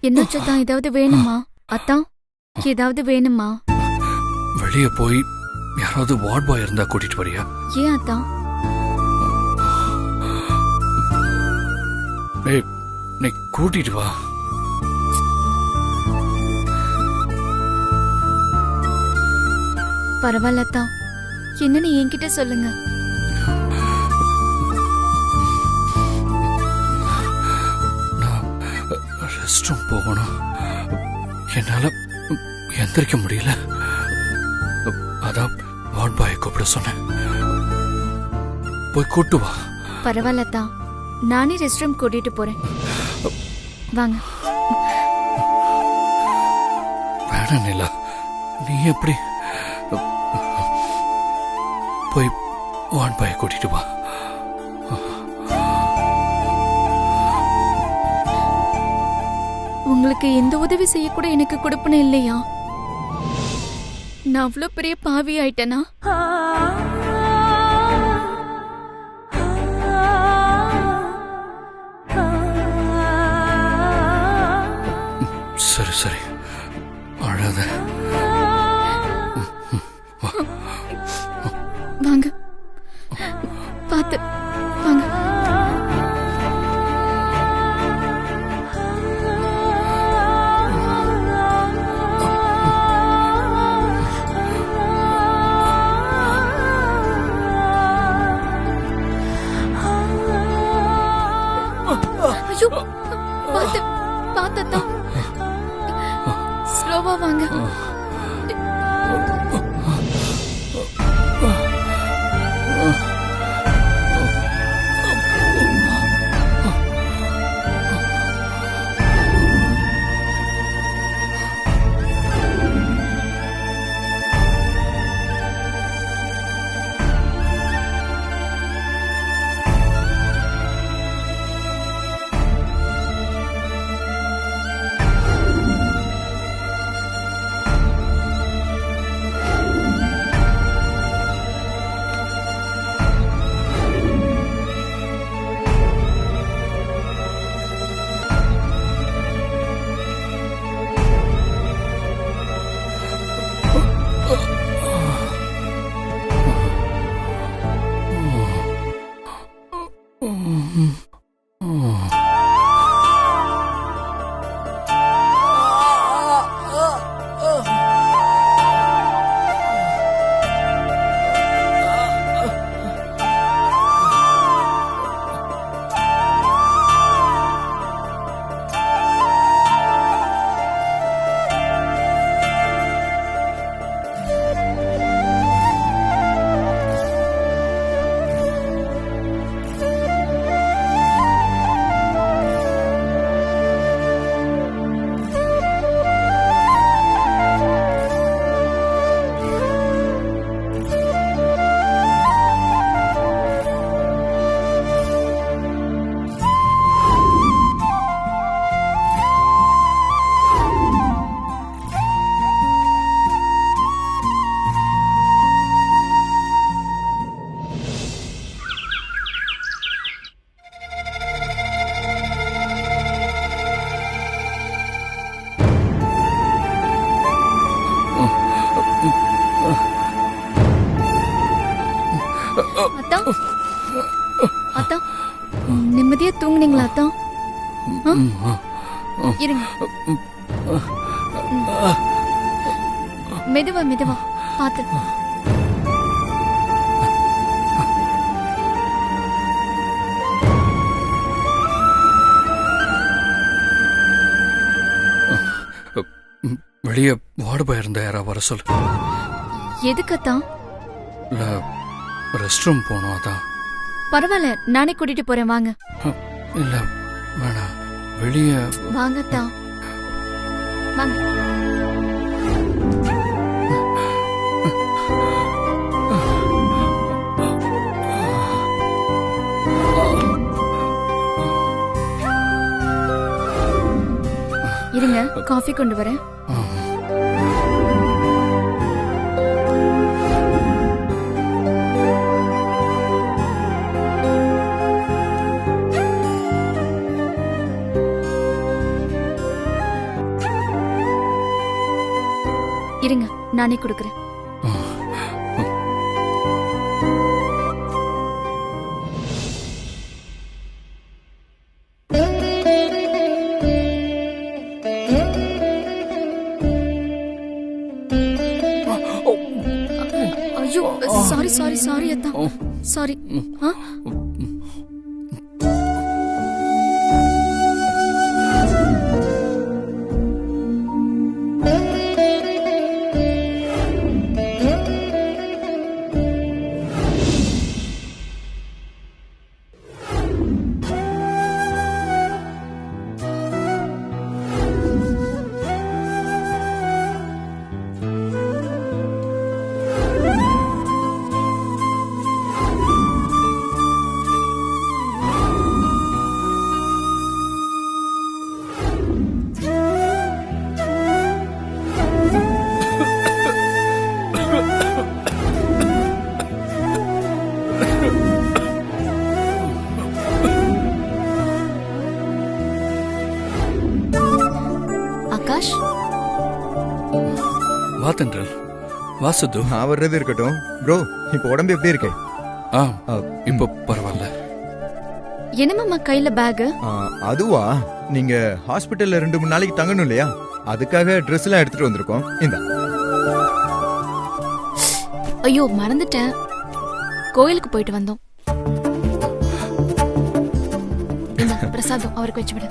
என்னாச்சதா? ஏதாவது வேணுமா? அத்தா, ஏதாவது வேணுமா? வெளியே போய் யாராவது வார்ட் பாய் இருந்தா கூட்டிட்டு வரியா? ஏன் அத்தா? ஏய், நீ கூட்டிட்டு வா. பரவாயில்ல அத்தா, என்னன்னு என்கிட்ட சொல்லுங்க. ரெஸ்ட் ரூம் போகணும். என்னால எந்திரிக்க முடியல. அதான் வார்ட் பாயை கூப்பிட சொன்னேன். போய் கூட்டு வா. பரவாயில்ல அத்தா, நானே ரெஸ்ட் ரூம் கூட்டிட்டு போறேன். வாங்க. வேணாம் நிலா, நீ எப்படி? போய் வார்ட் பாயை கூட்டிட்டு வா. உங்களுக்கு எந்த உதவி செய்ய கூட எனக்கு கொடுப்பன இல்லையா? நான் அவ்வளவு பெரிய பாவி ஆயிட்டேனா? சரி சரி, அழாத. வாங்க, பார்த்து வாங்க. ஐயோ, பார்த்து பார்த்தா. ஸ்லோவா வாங்க. அத்தா, அத்தா, நிம்மதியா தூங்குனீங்களா அத்தா? இருங்க. மெதுவா மெதுவா பாத்து. வெளியே வார்டு பாய் இருந்தா யாரா வர சொல்லு. எதுக்கத்தான்? இல்ல ரெஸ்ட் ரூம் போனோம் அதான். பரவாயில்ல, நானே கூட்டிட்டு போறேன், வாங்க. இல்ல வேணாம், வெளியே வாங்கத்தான், வாங்க. இருங்க, காஃபி கொண்டு வரேன். இருங்க, நானே கொடுக்கறேன். ஐயோ, சாரி அத்தா, சாரி. ஆகாஷ், வா தென்றல், வா சித்து. நான் வர்றது இருக்கட்டும் ப்ரோ, இப்போ உடம்பு எப்படி இருக்கு? இப்போ பரவாயில்ல. என்னமாமா கையில பேக்? அதுவா, நீங்க ஹாஸ்பிட்டல்ல 2-3 நாளைக்கு தங்கணும் இல்லையா, அதுக்காக ட்ரெஸ் எல்லாம் எடுத்துட்டு வந்திருக்கோம். இந்த ஐயோ மறந்துட்டேன், கோயிலுக்கு போயிட்டு வந்தோம். இந்த பிரசாதம் அவருக்கு வச்சு விடு.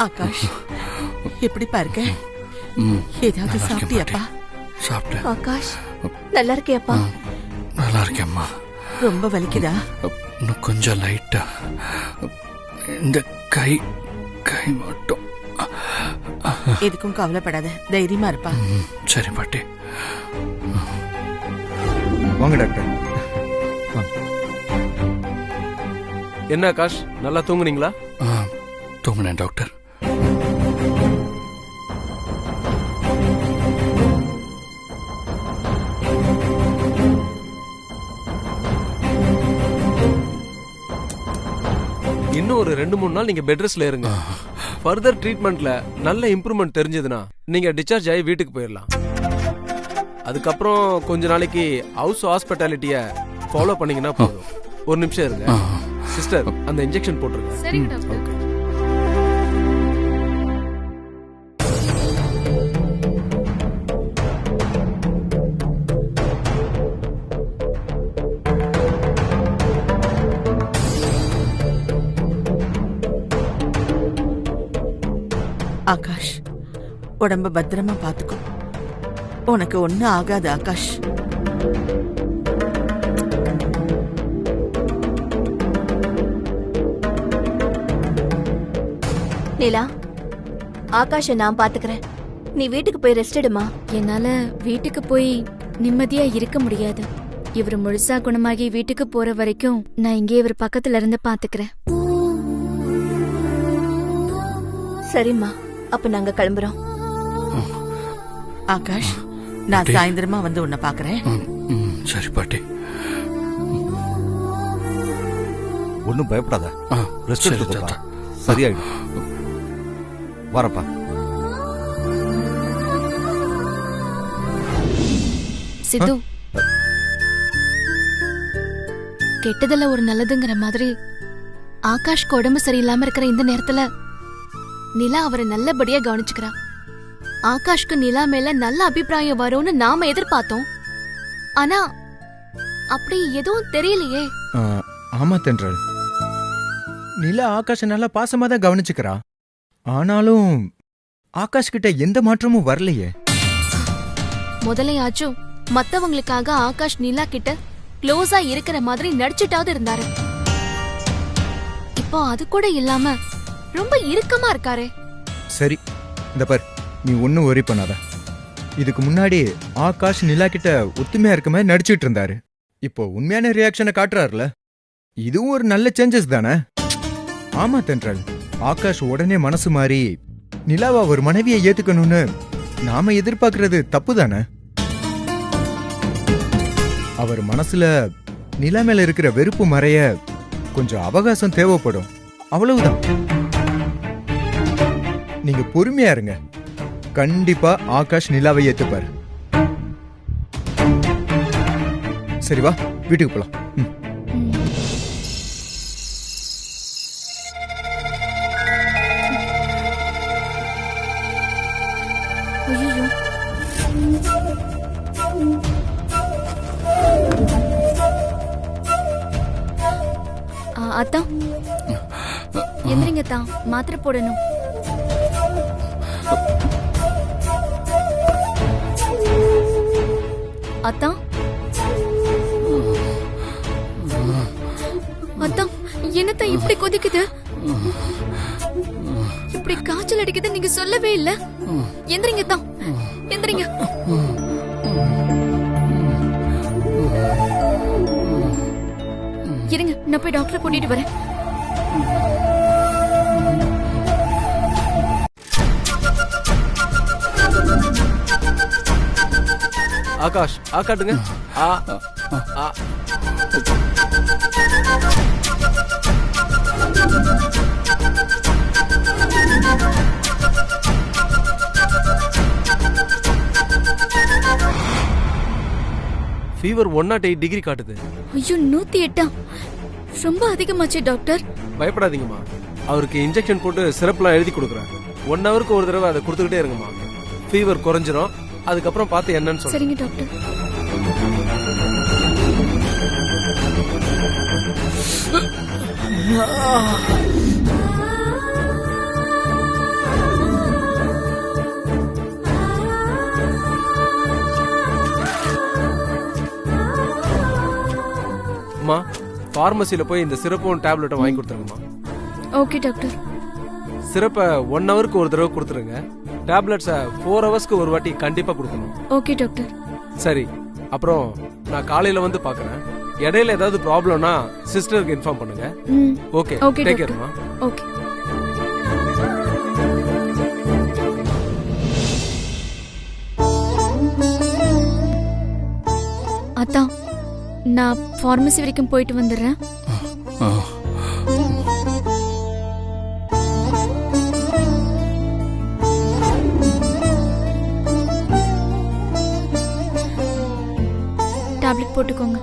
ஆகாஷ், எப்படி பாருக்க? ஏதாவது சாப்பிட்டியாப்பா? சாப்பிட்டேன். ஆகாஷ், நல்லா இருக்கியாப்பா? நல்லா இருக்கேம்மா. ரொம்ப வலிக்குதா? இன்னும் கொஞ்சம் லைட்டா, இந்த கை கை மட்டும். எதுக்கும் கவலைப்படாத, தைரியமா இருப்பா. சரி பாட்டி. வாங்க டாக்டர். என்ன ஆகாஷ், நல்லா தூங்குனீங்களா? தூங்குனேன் டாக்டர். இன்னும் ஒரு 2-3 நாள் நீங்க பெட் ரெஸ்ட்ல இருங்க. ஃபர்தர் ட்ரீட்மெண்ட்ல நல்ல இம்ப்ரூவ்மெண்ட் தெரிஞ்சதுன்னா நீங்க டிஸ்சார்ஜ் ஆகி வீட்டுக்கு போயிடலாம். அதுக்கப்புறம் கொஞ்ச நாளைக்கு ஹவுஸ் ஹாஸ்பிட்டாலிட்டிய ஃபாலோ பண்ணீங்கன்னா போதும். ஒரு நிமிஷம் இருங்க சிஸ்டர், அந்த இன்ஜெக்ஷன் போட்டுருங்க. சரிங்க டாக்டர். ஆகாஷ், உடம்ப பத்திரமா பாத்துக்கோ. உனக்கு ஒண்ணு ஆகாது ஆகாஷ். நீலா, ஆகாஷ நான் பாத்துக்கிறேன், நீ வீட்டுக்கு போய் ரெஸ்ட் எடுமா. என்னால வீட்டுக்கு போய் நிம்மதியா இருக்க முடியாது. இவர் முழுசா குணமாகி வீட்டுக்கு போற வரைக்கும் நான் இங்கே இவர் பக்கத்துல இருந்து பாத்துக்கிறேன். சரிம்மா, அப்ப நாங்க கிளம்புறோம். ஆகாஷ், நான் சாயந்தரமா வந்து உன்னை பாக்குறேன். சரி பாட்டி. ஒன்றும் பயப்படாத. ஆ, ரெஸ்ட் சரி, எடுத்துக்கோப்பா. தாத்தா. சரியாயிடும். வரப்பா. சித்து, கெட்டதுல ஒரு நல்லதுங்கிற மாதிரி ஆகாஷ்க்கு உடம்பு சரியில்லாம இருக்கிற இந்த நேரத்துல நிலா அவரை நல்லபடியா கவனிச்சுக்கிறா. ஆகாஷ்க்கு நிலா மேல நல்ல அபிப்பிராயம் வரும்னு நாம எதிர்பார்த்தோம். ஆனா அப்படி எதுவும் தெரியலையே. ஆமா தென்றல், நிலா ஆகாஷ நல்லா பாசமா தான் கவனிச்சுக்கிறா. ஆனாலும் ஆகாஷ் கிட்ட எந்த மாற்றமும் வரலையே. முதலையாச்சும் மத்தவங்களுக்காக ஆகாஷ் நிலா கிட்ட க்ளோஸா இருக்கிற மாதிரி நடிச்சிட்டாவது இருந்தாரு. இப்போ அது கூட இல்லாம ரொம்ப இறுக்கமா இருக்காரே. சரி, இந்த பார், நீ ஒன்னும் worry பண்ணாத. இதுக்கு முன்னாடி ஆகாஷ் நிலா கிட்ட ஒத்துமையா இருக்க மாதிரி நடிச்சிட்டு இருந்தாரு. இப்போ உண்மையான ரியாக்ஷனை காட்டுறாருல, இதுவும் ஒரு நல்ல சேஞ்சஸ் தானே. ஆமா தென்றல், ஆகாஷ் உடனே மனசு மாறி நிலாவா ஒரு மனைவியை ஏத்துக்கணும்னு நாம எதிர்பார்க்கறது தப்பு தானே. அவர் மனசுல நிலா மேல இருக்கிற வெறுப்பு மறைய கொஞ்சம் அவகாசம் தேவைப்படும், அவ்வளவுதான். நீங்க பொறுமையா இருங்க, கண்டிப்பா ஆகாஷ் நிலாவை ஏத்துப்பாரு. சரி வா, வீட்டுக்கு போலாம். ஐயோ, அத்தா எந்திரிங்க அத்தா, மாத்திரை போடணும். அத்தா அத்தா, என்னத்தா இப்படி கொதிக்குது? இப்படி காய்ச்சல் அடிக்குது நீங்க சொல்லவே இல்ல. எந்திரிங்க அத்தா, எந்திரிங்க. இருங்க, நான் போய் டாக்டரை கூட்டிட்டு வரேன். ஆகாஷ், ஆகாட்டுங்க. ஆ ஆ ஃபீவர் 108 டிகிரி காட்டுது. ஐயோ, 108. ரொம்ப அதிகமாச்சு டாக்டர். பயப்படாதீங்கம்மா, அவருக்கு இன்ஜெக்ஷன் போட்டு சிரப்லாம் எழுதி கொடுக்குறேன். 1 ஹவருக்கு ஒரு தடவை அதை கொடுத்துக்கிட்டே இருங்கம்மா. ஃபீவர் குறைஞ்சிரும், அதுக்கப்புறம் பார்த்து என்னன்னு சொல்லுங்க. சரிங்க டாக்டர். அம்மா, பார்மசியில போய் இந்த சிரப்பும் டேப்லெட்டும் வாங்கி கொடுத்துருங்கம்மா. Okay doctor. சிரப்பை 1 ஹவருக்கு ஒரு தடவை கொடுத்துருங்க. டேப்லெட்ஸை 4 ஹவர்ஸ்க்கு ஒரு வாட்டி கண்டிப்பா கொடுக்கணும். Okay doctor. சரி, அப்புறம் நான் காலையில வந்து பார்க்கறேன். இடையில ஏதாவது ப்ராப்ளம்னா சிஸ்டருக்கு இன்ஃபார்ம் பண்ணுங்க. Okay, okay take doctor. கேர்மா. ஓகே. அத்தா, நான் ஃபார்மசி வரைக்கும் போயிட்டு வந்துடுறேன். டேப்லெட் போட்டுக்கோங்க.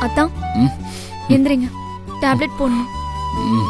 அத்தான் ம், எந்திரிங்க, டேப்லெட் போடணும். ம்.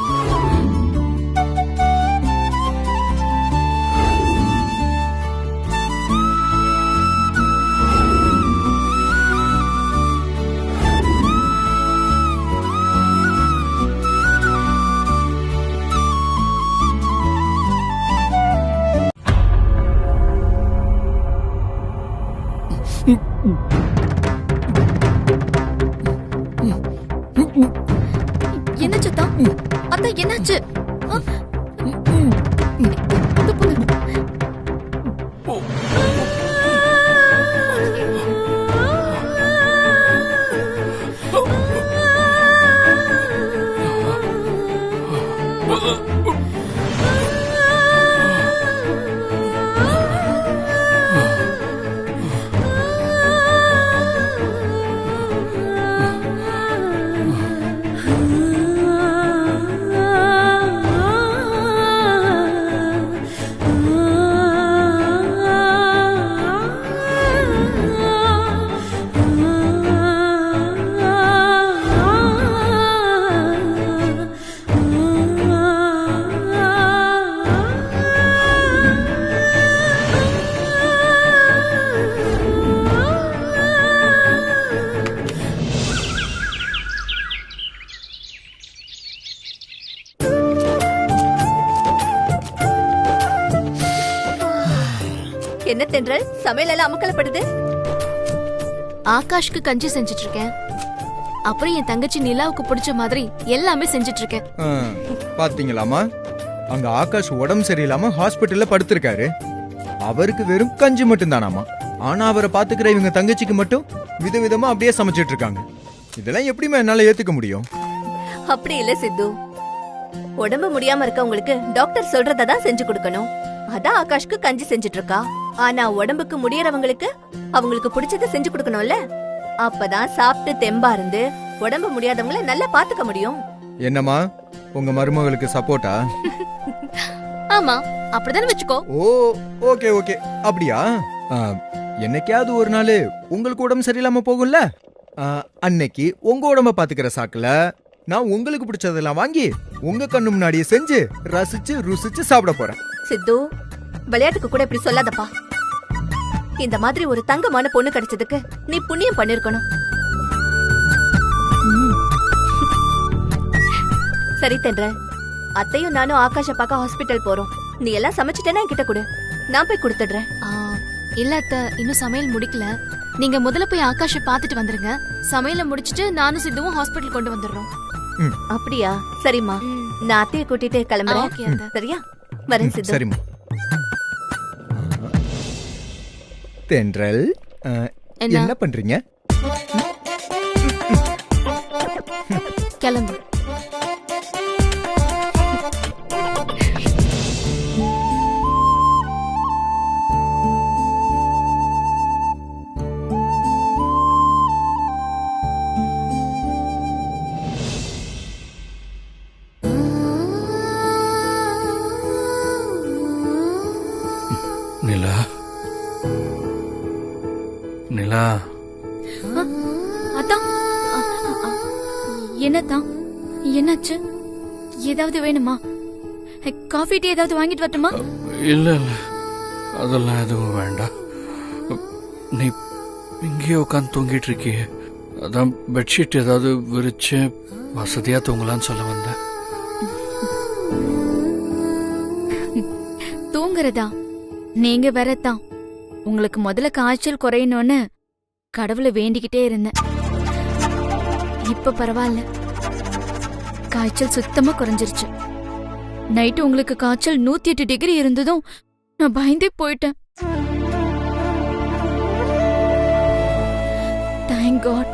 என்னாச்சு அத்தா? அத்தா என்னாச்சு? ஆ? இது போங்க. என்ன தென்றல், சமையல் எல்லாம் அமக்கலப்படுது. ஆகாஷ்க்கு கஞ்சி செஞ்சுட்டு இருக்கேன். அப்புறம் என் தங்கச்சி நிலாவுக்கு பிடிச்ச மாதிரி எல்லாமே செஞ்சுட்டு இருக்கேன். பாத்தீங்களாமா, அங்க ஆகாஷ் உடம்பு சரியில்லாம ஹாஸ்பிட்டல்ல படுத்திருக்காரு. அவருக்கு வெறும் கஞ்சி மட்டும் தானாமா. ஆனா அவரை பாத்துக்கிற இவங்க தங்கச்சிக்கு மட்டும் விதவிதமா அப்படியே சமைச்சிட்டு இருக்காங்க. இதெல்லாம் எப்படிமா என்னால ஏத்துக்க முடியும்? அப்படி இல்ல சித்து, உடம்பு முடியாம இருக்கவங்களுக்கு டாக்டர் சொல்றதான் செஞ்சு கொடுக்கணும். அதான் ஆகாஷ்க்கு கஞ்சி செஞ்சுட்டு இருக்கா. ஆனா உடம்புக்கு முடியறவங்களுக்கு அவங்களுக்கு பிடிச்சத செஞ்சு கொடுக்கணும்ல. அப்பதான் சாப்பிட்டு தெம்பா இருந்து உடம்பு முடியாதவங்கள நல்லா பாத்துக்க முடியும். என்னம்மா, உங்க மருமகளுக்கு சப்போர்ட்டா? ஆமா, அப்படிதானே வச்சுக்கோ. ஓ, ஓகே ஓகே. அப்படியா? என்னைக்காவது ஒரு நாள் உங்களுக்கு உடம்பு சரியில்லாம போகும்ல, அன்னைக்கு உங்க உடம்ப பாத்துக்கிற சாக்குல நான் உங்களுக்கு பிடிச்சதெல்லாம் வாங்கி உங்க கண்ணு முன்னாடியே செஞ்சு ரசிச்சு ருசிச்சு சாப்பிட போறேன். சித்து, விளையாட்டுக்கு கூட இப்படி சொல்லாதப்பா. இந்த மாதிரி ஒரு தங்கமான பொண்ணு கிடைச்சதுக்கு நீ புண்ணியம் பண்ணிருக்கணும். சரி தென்றல், அத்தையும் நானும் ஆகாஷ பார்க்க ஹாஸ்பிட்டல் போறோம். நீ எல்லாம் சமைச்சிட்டேன்னா என்கிட்ட கொடு, நான் போய் கொடுத்துடுறேன். இல்ல அத்தை, இன்னும் சமையல் முடிக்கல. நீங்க முதல்ல போய் ஆகாஷ பாத்துட்டு வந்துருங்க. சமையல முடிச்சிட்டு நானும் சித்துவும் ஹாஸ்பிட்டல் கொண்டு வந்துடுறோம். அப்படியா? சரிம்மா, நான் அத்தையை கூட்டிட்டு ஓகே கிளம்புறேன். அத்தை. சரியா? வரேன் சித்து. சரிம்மா. தென்றல், என்ன? என்ன பண்றீங்க? கிளம்பு. நிலா, நிலா, அதான் என்னதான்? என்னாச்சு? ஏதாவது வேணுமா? காஃபி டீ ஏதாவது வாங்கிட்டு வரட்டுமா? இல்ல இல்ல, அதெல்லாம் எதுவும் வேண்டாம். நீ இங்கேயே உட்காந்து தூங்கிட்டு இருக்கியே, அதான் பெட்ஷீட் ஏதாவது விரிச்சு வசதியா தூங்கலான்னு சொல்ல வந்தேன். தூங்குறதா? நீங்க வரத்தான். உங்களுக்கு முதல்ல காய்ச்சல் குறையணும்னு கடவுளை வேண்டிக்கிட்டே இருந்தேன். இப்ப பரவாயில்ல, காய்ச்சல் சுத்தமா குறைஞ்சிருச்சு. நைட்டு உங்களுக்கு காய்ச்சல் 108 டிகிரி இருந்ததும் நான் பயந்தே போயிட்டேன். தேங்க் காட்,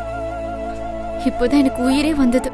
இப்போதான் எனக்கு உயிரே வந்தது.